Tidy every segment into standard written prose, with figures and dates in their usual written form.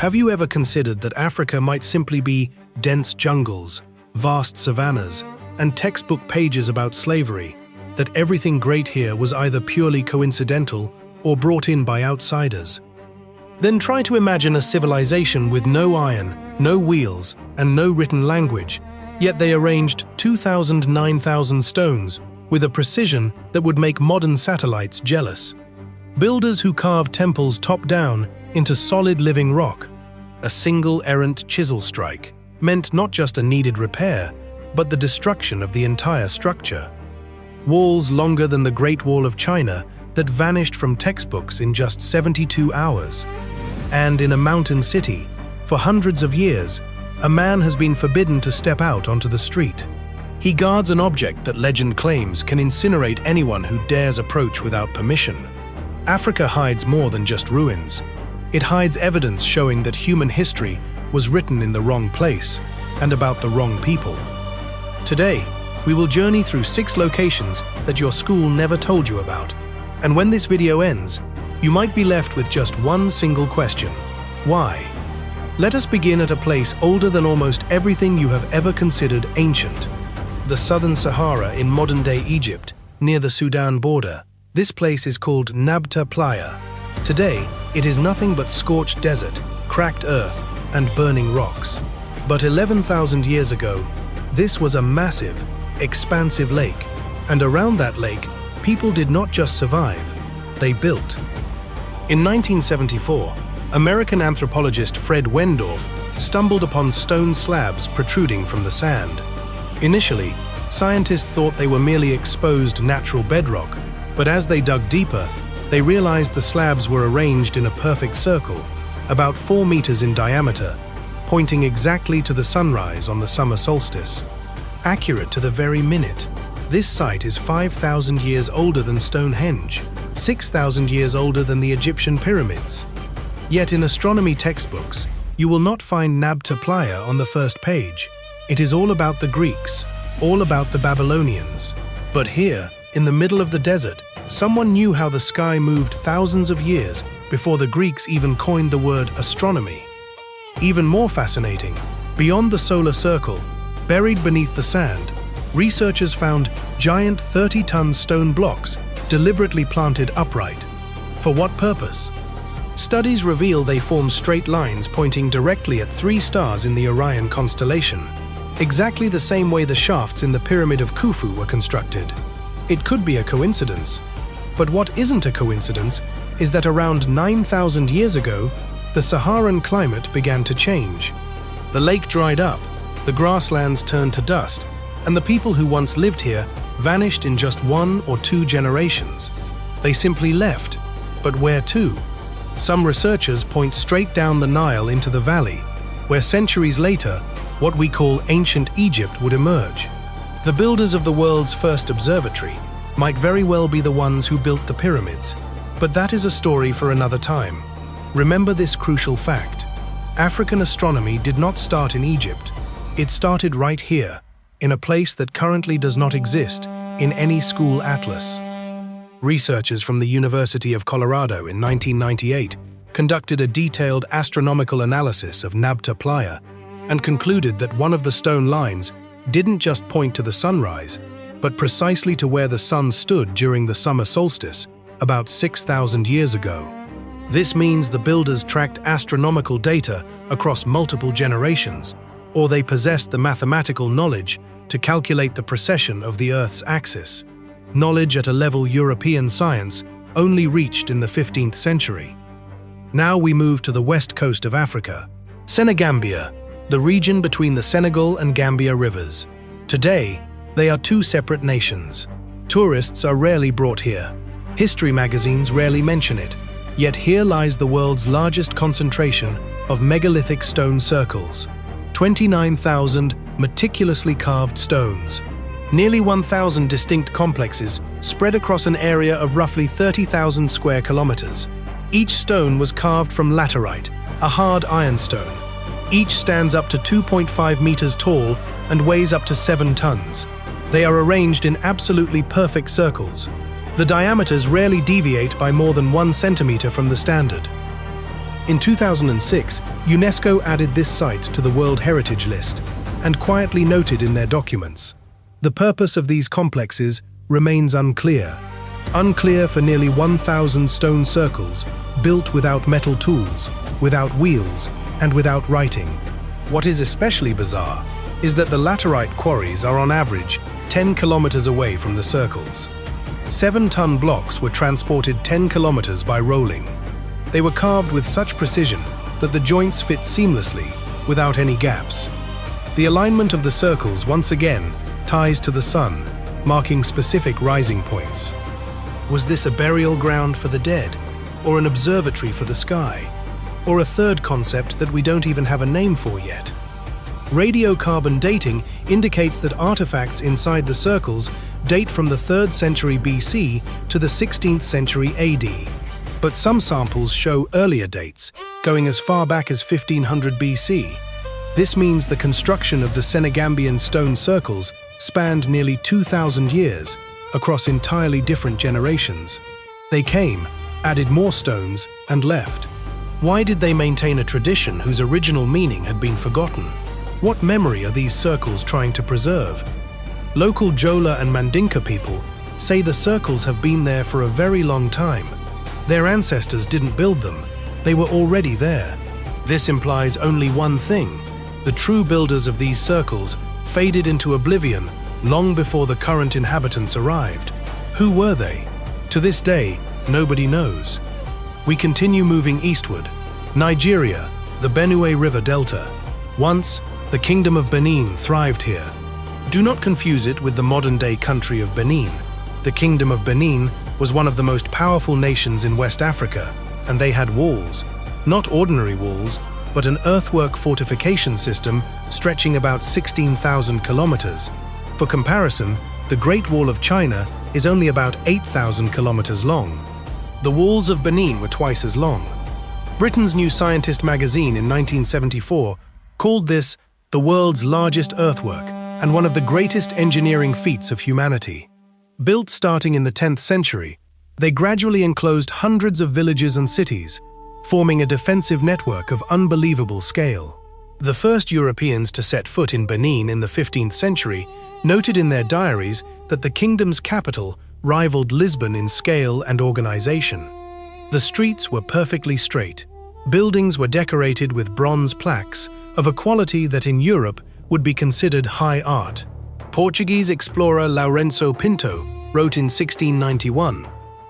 Have you ever considered that Africa might simply be dense jungles, vast savannas, and textbook pages about slavery, that everything great here was either purely coincidental or brought in by outsiders? Then try to imagine a civilization with no iron, no wheels, and no written language, yet they arranged 9,000 stones with a precision that would make modern satellites jealous. Builders who carved temples top-down into solid living rock. A single errant chisel strike meant not just a needed repair, but the destruction of the entire structure. Walls longer than the Great Wall of China that vanished from textbooks in just 72 hours. And in a mountain city, for hundreds of years, a man has been forbidden to step out onto the street. He guards an object that legend claims can incinerate anyone who dares approach without permission. Africa hides more than just ruins. It hides evidence showing that human history was written in the wrong place and about the wrong people. Today, we will journey through 6 locations that your school never told you about. And when this video ends, you might be left with just one single question: why? Let us begin at a place older than almost everything you have ever considered ancient. The Southern Sahara in modern-day Egypt, near the Sudan border. This place is called Nabta Playa. Today, it is nothing but scorched desert, cracked earth, and burning rocks. But 11,000 years ago, this was a massive, expansive lake, and around that lake, people did not just survive, they built. In 1974, American anthropologist Fred Wendorf stumbled upon stone slabs protruding from the sand. Initially, scientists thought they were merely exposed natural bedrock, but as they dug deeper, they realized the slabs were arranged in a perfect circle, about 4 meters in diameter, pointing exactly to the sunrise on the summer solstice. Accurate to the very minute. This site is 5,000 years older than Stonehenge, 6,000 years older than the Egyptian pyramids. Yet in astronomy textbooks, you will not find Nabta Playa on the first page. It is all about the Greeks, all about the Babylonians. But here, in the middle of the desert, someone knew how the sky moved thousands of years before the Greeks even coined the word astronomy. Even more fascinating, beyond the solar circle, buried beneath the sand, researchers found giant 30-ton stone blocks deliberately planted upright. For what purpose? Studies reveal they form straight lines pointing directly at 3 stars in the Orion constellation, exactly the same way the shafts in the Pyramid of Khufu were constructed. It could be a coincidence. But what isn't a coincidence is that around 9,000 years ago, the Saharan climate began to change. The lake dried up, the grasslands turned to dust, and the people who once lived here vanished in just 1 or 2 generations. They simply left. But where to? Some researchers point straight down the Nile into the valley, where centuries later, what we call ancient Egypt would emerge. The builders of the world's first observatory might very well be the ones who built the pyramids, but that is a story for another time. Remember this crucial fact: African astronomy did not start in Egypt. It started right here, in a place that currently does not exist in any school atlas. Researchers from the University of Colorado in 1998 conducted a detailed astronomical analysis of Nabta Playa and concluded that one of the stone lines didn't just point to the sunrise, but precisely to where the sun stood during the summer solstice, about 6,000 years ago. This means the builders tracked astronomical data across multiple generations, or they possessed the mathematical knowledge to calculate the precession of the Earth's axis, knowledge at a level European science only reached in the 15th century. Now we move to the west coast of Africa, Senegambia, the region between the Senegal and Gambia rivers. Today, they are 2 separate nations. Tourists are rarely brought here. History magazines rarely mention it, yet here lies the world's largest concentration of megalithic stone circles. 29,000 meticulously carved stones. Nearly 1,000 distinct complexes spread across an area of roughly 30,000 square kilometers. Each stone was carved from laterite, a hard ironstone. Each stands up to 2.5 meters tall and weighs up to 7 tons. They are arranged in absolutely perfect circles. The diameters rarely deviate by more than 1 centimeter from the standard. In 2006, UNESCO added this site to the World Heritage List and quietly noted in their documents. The purpose of these complexes remains unclear. Unclear for nearly 1,000 stone circles, built without metal tools, without wheels, and without writing. What is especially bizarre is that the laterite quarries are on average 10 kilometers away from the circles. 7-ton blocks were transported 10 kilometers by rolling. They were carved with such precision that the joints fit seamlessly, without any gaps. The alignment of the circles once again ties to the sun, marking specific rising points. Was this a burial ground for the dead, or an observatory for the sky, or a third concept that we don't even have a name for yet? Radiocarbon dating indicates that artifacts inside the circles date from the 3rd century BC to the 16th century AD. But some samples show earlier dates, going as far back as 1500 BC. This means the construction of the Senegambian stone circles spanned nearly 2,000 years across entirely different generations. They came, added more stones, and left. Why did they maintain a tradition whose original meaning had been forgotten? What memory are these circles trying to preserve? Local Jola and Mandinka people say the circles have been there for a very long time. Their ancestors didn't build them, they were already there. This implies only one thing: the true builders of these circles faded into oblivion long before the current inhabitants arrived. Who were they? To this day, nobody knows. We continue moving eastward. Nigeria, the Benue River Delta. Once, the Kingdom of Benin thrived here. Do not confuse it with the modern-day country of Benin. The Kingdom of Benin was one of the most powerful nations in West Africa, and they had walls. Not ordinary walls, but an earthwork fortification system stretching about 16,000 kilometers. For comparison, the Great Wall of China is only about 8,000 kilometers long. The walls of Benin were twice as long. Britain's New Scientist magazine in 1974 called this the world's largest earthwork and one of the greatest engineering feats of humanity. Built starting in the 10th century, they gradually enclosed hundreds of villages and cities, forming a defensive network of unbelievable scale. The first Europeans to set foot in Benin in the 15th century noted in their diaries that the kingdom's capital rivaled Lisbon in scale and organization. The streets were perfectly straight. Buildings were decorated with bronze plaques of a quality that in Europe would be considered high art. Portuguese explorer Lourenço Pinto wrote in 1691,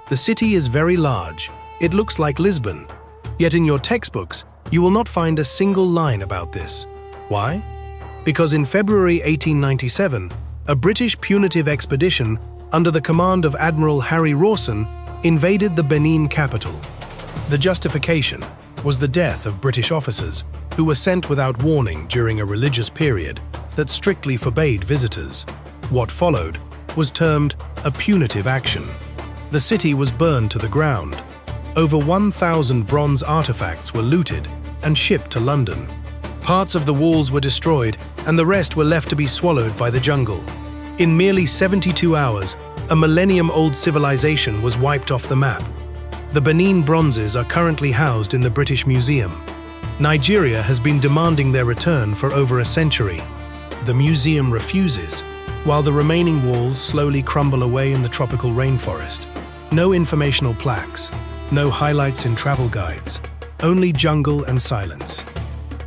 "The city is very large. It looks like Lisbon." Yet in your textbooks, you will not find a single line about this. Why? Because in February 1897, a British punitive expedition under the command of Admiral Harry Rawson invaded the Benin capital. The justification was the death of British officers who were sent without warning during a religious period that strictly forbade visitors. What followed was termed a punitive action. The city was burned to the ground. Over 1,000 bronze artifacts were looted and shipped to London. Parts of the walls were destroyed and the rest were left to be swallowed by the jungle. In merely 72 hours, a millennium-old civilization was wiped off the map. The Benin bronzes are currently housed in the British Museum. Nigeria has been demanding their return for over a century. The museum refuses, while the remaining walls slowly crumble away in the tropical rainforest. No informational plaques, no highlights in travel guides, only jungle and silence.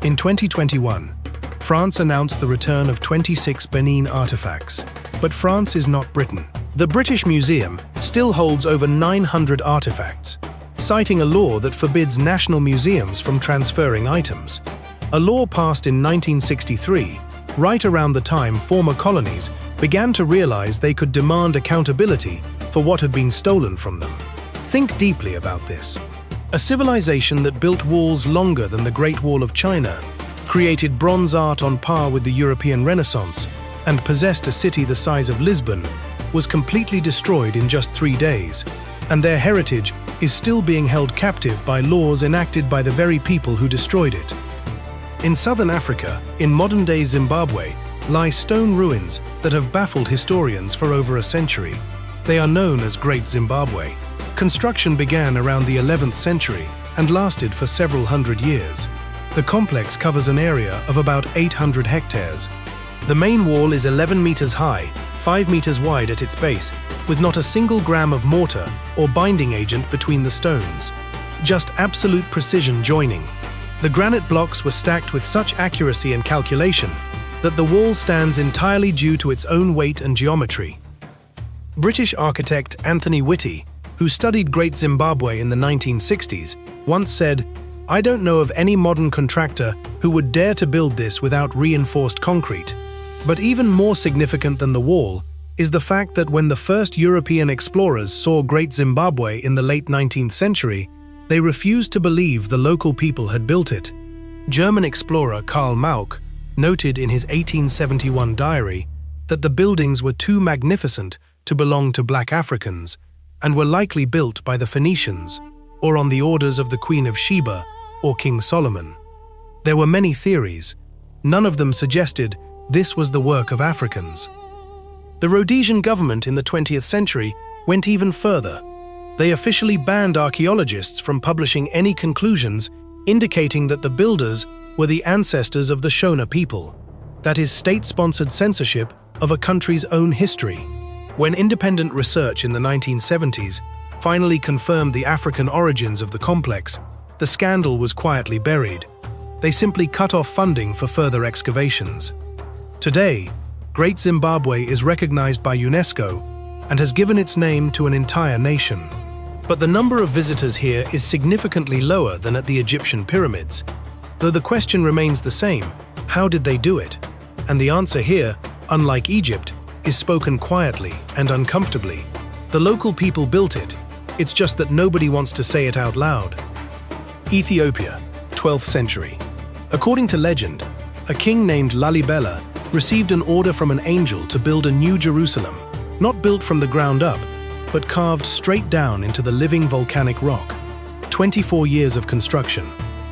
In 2021, France announced the return of 26 Benin artifacts. But France is not Britain. The British Museum still holds over 900 artifacts, citing a law that forbids national museums from transferring items. A law passed in 1963, right around the time former colonies began to realize they could demand accountability for what had been stolen from them. Think deeply about this. A civilization that built walls longer than the Great Wall of China, created bronze art on par with the European Renaissance, and possessed a city the size of Lisbon, was completely destroyed in just 3 days, and their heritage is still being held captive by laws enacted by the very people who destroyed it. In southern Africa, in modern-day Zimbabwe, lie stone ruins that have baffled historians for over a century. They are known as Great Zimbabwe. Construction began around the 11th century and lasted for several hundred years. The complex covers an area of about 800 hectares. The main wall is 11 meters high, 5 meters wide at its base, with not a single gram of mortar or binding agent between the stones. Just absolute precision joining. The granite blocks were stacked with such accuracy and calculation that the wall stands entirely due to its own weight and geometry. British architect Anthony Whitty, who studied Great Zimbabwe in the 1960s, once said, "I don't know of any modern contractor who would dare to build this without reinforced concrete." But even more significant than the wall is the fact that when the first European explorers saw Great Zimbabwe in the late 19th century, they refused to believe the local people had built it. German explorer Karl Mauck noted in his 1871 diary that the buildings were too magnificent to belong to black Africans and were likely built by the Phoenicians or on the orders of the Queen of Sheba or King Solomon. There were many theories. None of them suggested this was the work of Africans. The Rhodesian government in the 20th century went even further. They officially banned archaeologists from publishing any conclusions indicating that the builders were the ancestors of the Shona people. That is state-sponsored censorship of a country's own history. When independent research in the 1970s finally confirmed the African origins of the complex, the scandal was quietly buried. They simply cut off funding for further excavations. Today, Great Zimbabwe is recognized by UNESCO and has given its name to an entire nation. But the number of visitors here is significantly lower than at the Egyptian pyramids. Though the question remains the same, how did they do it? And the answer here, unlike Egypt, is spoken quietly and uncomfortably. The local people built it. It's just that nobody wants to say it out loud. Ethiopia, 12th century. According to legend, a king named Lalibela received an order from an angel to build a new Jerusalem, not built from the ground up, but carved straight down into the living volcanic rock. 24 years of construction.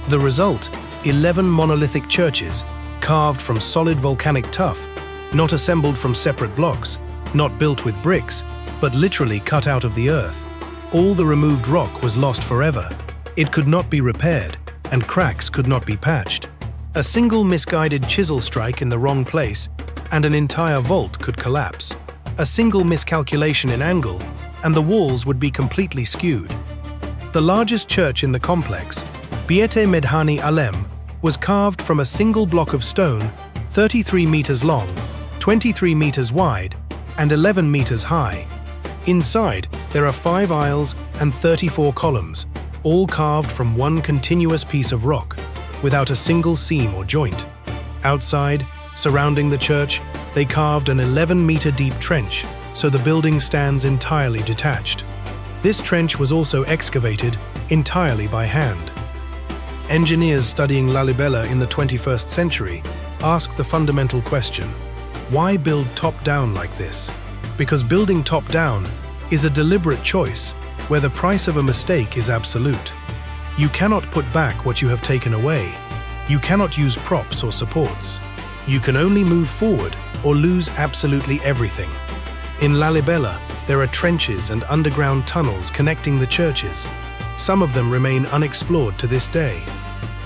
The result, 11 monolithic churches, carved from solid volcanic tuff, not assembled from separate blocks, not built with bricks, but literally cut out of the earth. All the removed rock was lost forever. It could not be repaired, and cracks could not be patched. A single misguided chisel strike in the wrong place, and an entire vault could collapse. A single miscalculation in angle, and the walls would be completely skewed. The largest church in the complex, Biete Medhani Alem, was carved from a single block of stone, 33 meters long, 23 meters wide, and 11 meters high. Inside, there are 5 aisles and 34 columns, all carved from one continuous piece of rock, without a single seam or joint. Outside, surrounding the church, they carved an 11-meter-deep trench, so the building stands entirely detached. This trench was also excavated entirely by hand. Engineers studying Lalibela in the 21st century ask the fundamental question, why build top-down like this? Because building top-down is a deliberate choice where the price of a mistake is absolute. You cannot put back what you have taken away. You cannot use props or supports. You can only move forward or lose absolutely everything. In Lalibela, there are trenches and underground tunnels connecting the churches. Some of them remain unexplored to this day.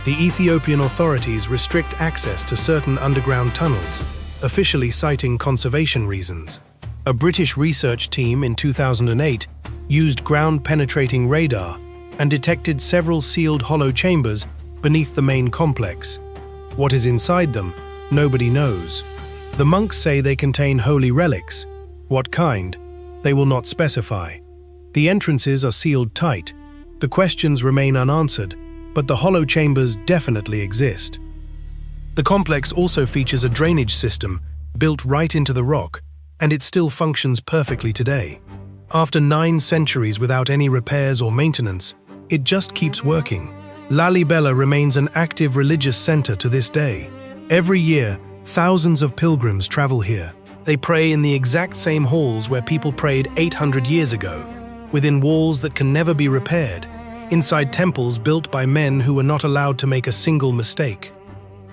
The Ethiopian authorities restrict access to certain underground tunnels, officially citing conservation reasons. A British research team in 2008 used ground-penetrating radar and detected several sealed hollow chambers beneath the main complex. What is inside them, nobody knows. The monks say they contain holy relics. What kind? They will not specify. The entrances are sealed tight. The questions remain unanswered, but the hollow chambers definitely exist. The complex also features a drainage system built right into the rock, and it still functions perfectly today. After 9 centuries without any repairs or maintenance, it just keeps working. Lalibela remains an active religious center to this day. Every year, thousands of pilgrims travel here. They pray in the exact same halls where people prayed 800 years ago, within walls that can never be repaired, inside temples built by men who were not allowed to make a single mistake.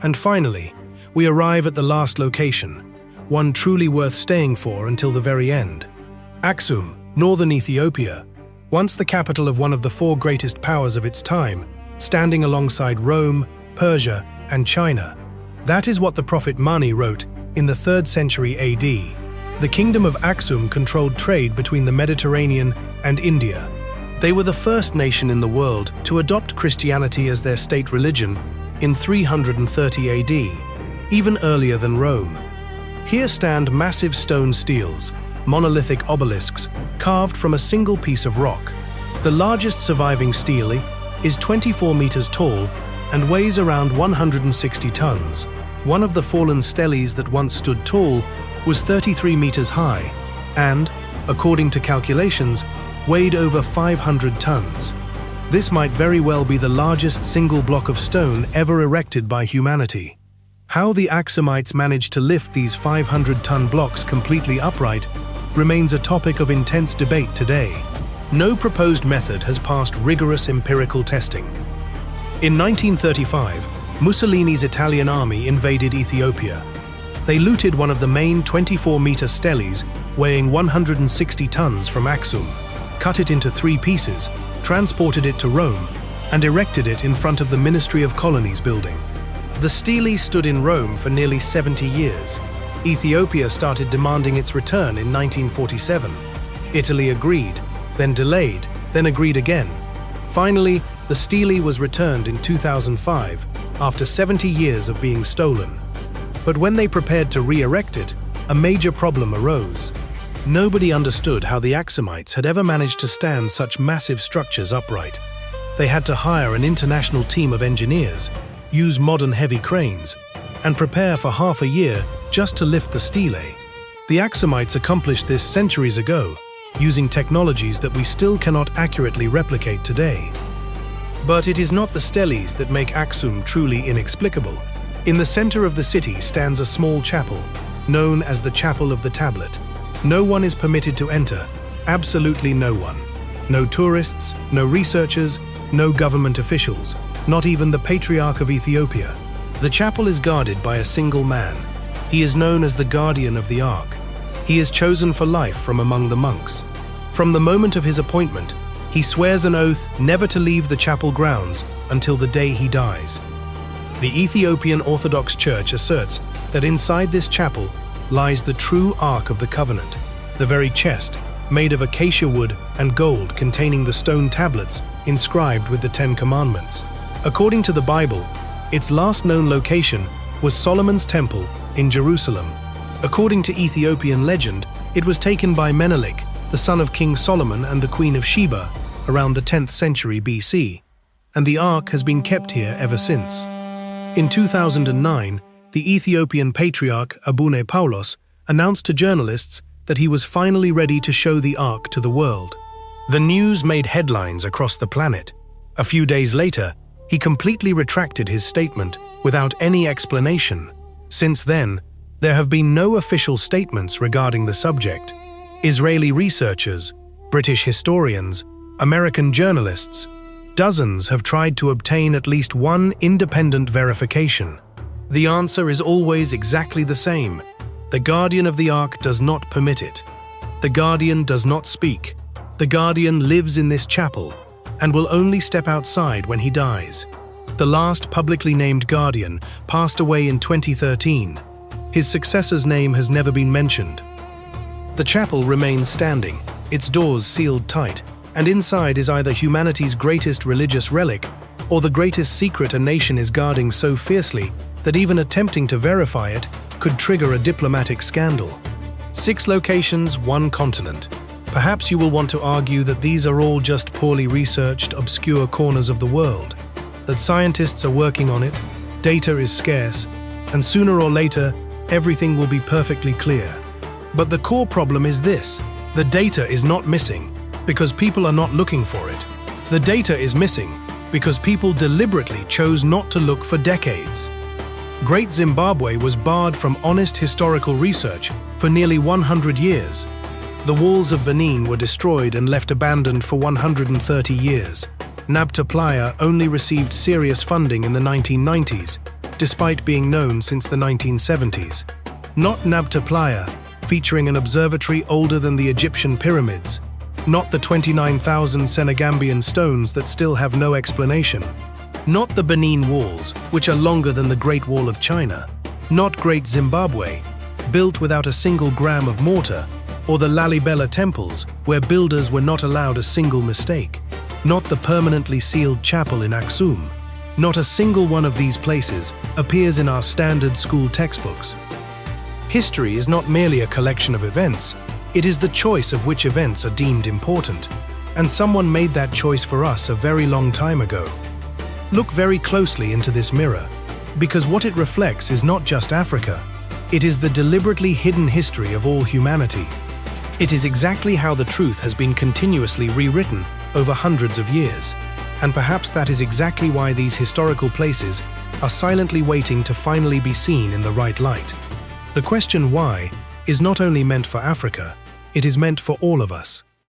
And finally, we arrive at the last location, one truly worth staying for until the very end. Aksum, northern Ethiopia, once the capital of one of the 4 greatest powers of its time, standing alongside Rome, Persia, and China. That is what the prophet Mani wrote in the 3rd century AD. The kingdom of Aksum controlled trade between the Mediterranean and India. They were the first nation in the world to adopt Christianity as their state religion in 330 AD, even earlier than Rome. Here stand massive stone steles, monolithic obelisks carved from a single piece of rock. The largest surviving stele is 24 meters tall and weighs around 160 tons. One of the fallen steles that once stood tall was 33 meters high and, according to calculations, weighed over 500 tons. This might very well be the largest single block of stone ever erected by humanity. How the Aksumites managed to lift these 500-ton blocks completely upright remains a topic of intense debate today. No proposed method has passed rigorous empirical testing. In 1935, Mussolini's Italian army invaded Ethiopia. They looted one of the main 24-meter steles weighing 160 tons from Aksum, cut it into 3 pieces, transported it to Rome, and erected it in front of the Ministry of Colonies building. The stele stood in Rome for nearly 70 years. Ethiopia started demanding its return in 1947. Italy agreed, then delayed, then agreed again. Finally, the stele was returned in 2005 after 70 years of being stolen. But when they prepared to re-erect it, a major problem arose. Nobody understood how the Aksumites had ever managed to stand such massive structures upright. They had to hire an international team of engineers, use modern heavy cranes, and prepare for half a year just to lift the stele. The Aksumites accomplished this centuries ago, using technologies that we still cannot accurately replicate today. But it is not the steles that make Aksum truly inexplicable. In the center of the city stands a small chapel, known as the Chapel of the Tablet. No one is permitted to enter, absolutely no one. No tourists, no researchers, no government officials, not even the Patriarch of Ethiopia. The chapel is guarded by a single man. He is known as the Guardian of the Ark. He is chosen for life from among the monks. From the moment of his appointment, he swears an oath never to leave the chapel grounds until the day he dies. The Ethiopian Orthodox Church asserts that inside this chapel lies the true Ark of the Covenant, the very chest, made of acacia wood and gold containing the stone tablets inscribed with the 10 Commandments. According to the Bible, its last known location was Solomon's Temple in Jerusalem. According to Ethiopian legend, it was taken by Menelik, the son of King Solomon and the Queen of Sheba, around the 10th century BC, and the Ark has been kept here ever since. In 2009, the Ethiopian Patriarch Abune Paulos announced to journalists that he was finally ready to show the Ark to the world. The news made headlines across the planet. A few days later, he completely retracted his statement without any explanation. Since then, there have been no official statements regarding the subject. Israeli researchers, British historians, American journalists, dozens have tried to obtain at least one independent verification. The answer is always exactly the same. The Guardian of the Ark does not permit it. The Guardian does not speak. The Guardian lives in this chapel and will only step outside when he dies. The last publicly named Guardian passed away in 2013. His successor's name has never been mentioned. The chapel remains standing, its doors sealed tight, and inside is either humanity's greatest religious relic or the greatest secret a nation is guarding so fiercely that even attempting to verify it could trigger a diplomatic scandal. 6 locations, 1 continent. Perhaps you will want to argue that these are all just poorly researched, obscure corners of the world, that scientists are working on it, data is scarce, and sooner or later, everything will be perfectly clear. But the core problem is this: the data is not missing because people are not looking for it. The data is missing because people deliberately chose not to look for decades. Great Zimbabwe was barred from honest historical research for nearly 100 years. The walls of Benin were destroyed and left abandoned for 130 years. Nabta Playa only received serious funding in the 1990s, despite being known since the 1970s. Not Nabta Playa, featuring an observatory older than the Egyptian pyramids. Not the 29,000 Senegambian stones that still have no explanation. Not the Benin walls, which are longer than the Great Wall of China. Not Great Zimbabwe, built without a single gram of mortar, or the Lalibela temples, where builders were not allowed a single mistake. Not the permanently sealed chapel in Aksum. Not a single one of these places appears in our standard school textbooks. History is not merely a collection of events, it is the choice of which events are deemed important. And someone made that choice for us a very long time ago. Look very closely into this mirror, because what it reflects is not just Africa, it is the deliberately hidden history of all humanity. It is exactly how the truth has been continuously rewritten over hundreds of years. And perhaps that is exactly why these historical places are silently waiting to finally be seen in the right light. The question why is not only meant for Africa, it is meant for all of us.